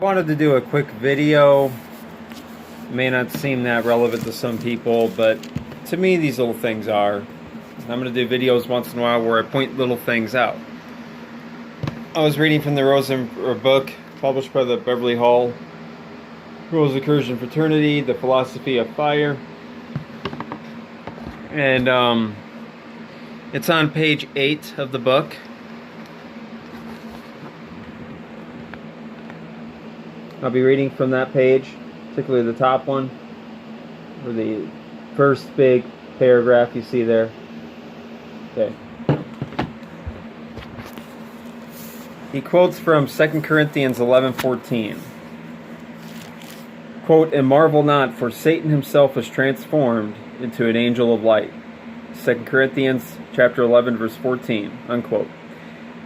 I wanted to do a quick video. It may not seem that relevant to some people, but to me these little things are. I'm going to do videos once in a while where I point little things out. I was reading from the book published by the Beverly Hall Rosicrucian Fraternity, The Philosophy of Fire. And it's on page 8 of the book. I'll be reading from that page, particularly the top one, or the first big paragraph you see there. Okay. He quotes from 2 Corinthians 11:14. Quote, "And marvel not, for Satan himself is transformed into an angel of light." 2 Corinthians chapter 11, verse 14, unquote.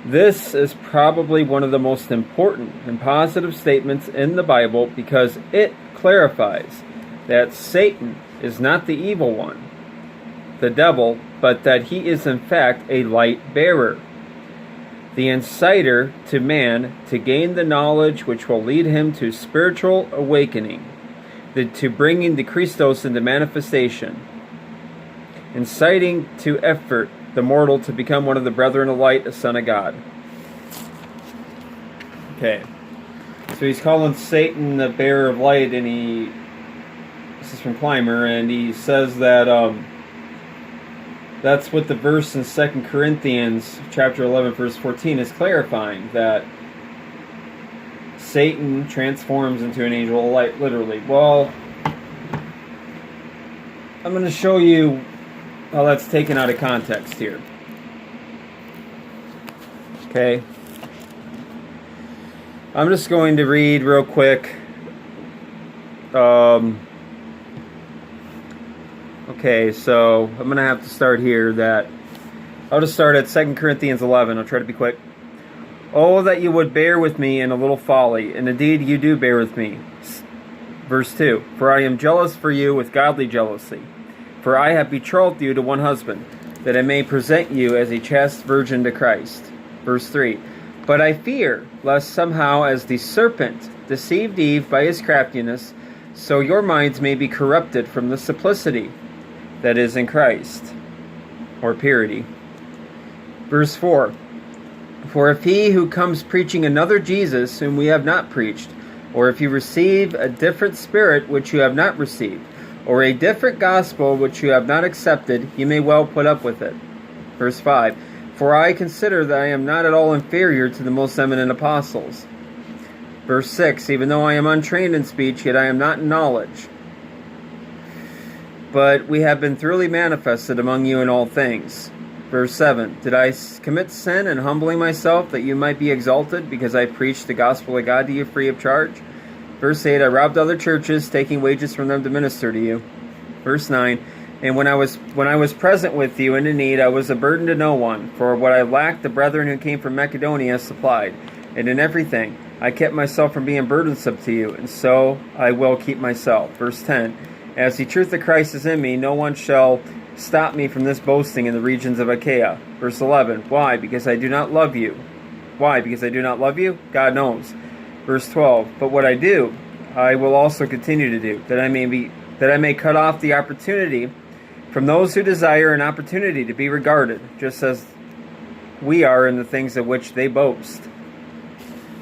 This is probably one of the most important and positive statements in the Bible because it clarifies that Satan is not the evil one, the devil, but that he is in fact a light bearer, the inciter to man to gain the knowledge which will lead him to spiritual awakening, to bringing the Christos into manifestation, inciting to effort the mortal to become one of the brethren of light, a son of God. Okay, so he's calling Satan the bearer of light, and this is from Clymer, and he says that that's what the verse in 2 Corinthians chapter 11, verse 14 is clarifying, that Satan transforms into an angel of light, literally. Well, I'm going to show you how that's taken out of context here. Okay. I'm just going to read real quick. Okay, so I'm going to have to start here. I'll just start at 2 Corinthians 11. I'll try to be quick. "Oh, that you would bear with me in a little folly, and indeed you do bear with me." Verse 2, "For I am jealous for you with godly jealousy. For I have betrothed you to one husband, that I may present you as a chaste virgin to Christ." Verse 3, "But I fear, lest somehow as the serpent deceived Eve by his craftiness, so your minds may be corrupted from the simplicity that is in Christ," or purity. Verse 4, "For if he who comes preaching another Jesus, whom we have not preached, or if you receive a different spirit which you have not received, or a different gospel which you have not accepted, you may well put up with it." Verse 5, "For I consider that I am not at all inferior to the most eminent apostles." Verse 6, "Even though I am untrained in speech, yet I am not in knowledge. But we have been thoroughly manifested among you in all things." Verse 7, "Did I commit sin in humbling myself, that you might be exalted, because I preached the gospel of God to you free of charge?" Verse 8, "I robbed other churches, taking wages from them to minister to you." Verse 9, "And when I was present with you and in need, I was a burden to no one. For what I lacked, the brethren who came from Macedonia supplied. And in everything, I kept myself from being burdensome to you, and so I will keep myself." Verse 10, "As the truth of Christ is in me, no one shall stop me from this boasting in the regions of Achaia." Verse 11, "Why? Because I do not love you." Why? Because I do not love you? God knows. Verse 12, "But what I do, I will also continue to do, that I may cut off the opportunity from those who desire an opportunity to be regarded, just as we are in the things of which they boast."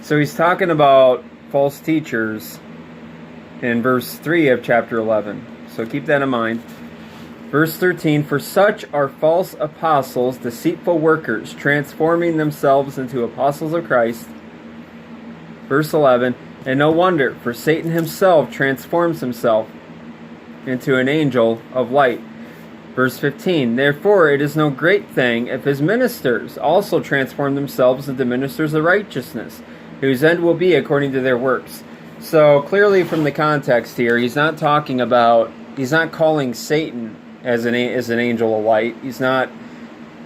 So he's talking about false teachers in verse 3 of chapter 11. So keep that in mind. Verse 13, "For such are false apostles, deceitful workers, transforming themselves into apostles of Christ." Verse 11, "And no wonder, for Satan himself transforms himself into an angel of light." Verse 15, "Therefore it is no great thing if his ministers also transform themselves into ministers of righteousness, whose end will be according to their works." So clearly from the context here, he's not calling Satan as an angel of light. He's not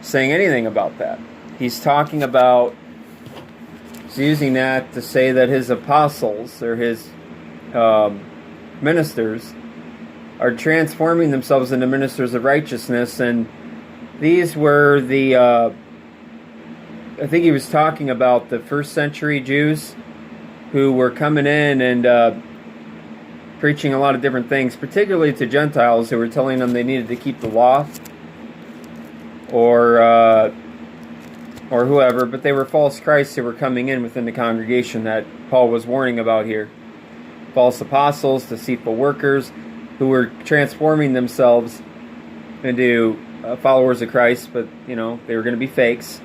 saying anything about that. He's using that to say that his apostles, or his ministers, are transforming themselves into ministers of righteousness. And these were I think he was talking about the first century Jews who were coming in and preaching a lot of different things, particularly to Gentiles who were telling them they needed to keep the law, or whoever, but they were false Christs who were coming in within the congregation that Paul was warning about here. False apostles, deceitful workers, who were transforming themselves into followers of Christ, but they were going to be fakes.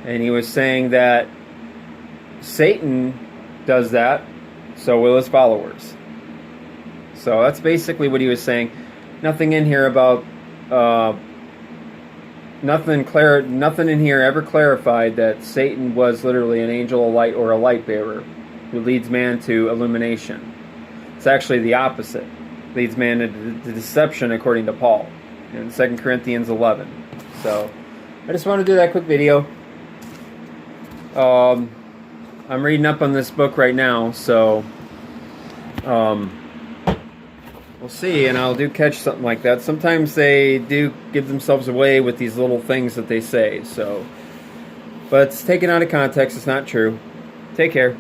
And he was saying that Satan does that, so will his followers. So that's basically what he was saying. Nothing in here about nothing in here ever clarified that Satan was literally an angel of light or a light bearer who leads man to illumination. It's actually the opposite. Leads man into deception, according to Paul in 2 Corinthians 11. So I just want to do that quick video. I'm reading up on this book right now, so we'll see, and I'll do catch something like that. Sometimes they do give themselves away with these little things that they say, so, but it's taken out of context. It's not true. Take care.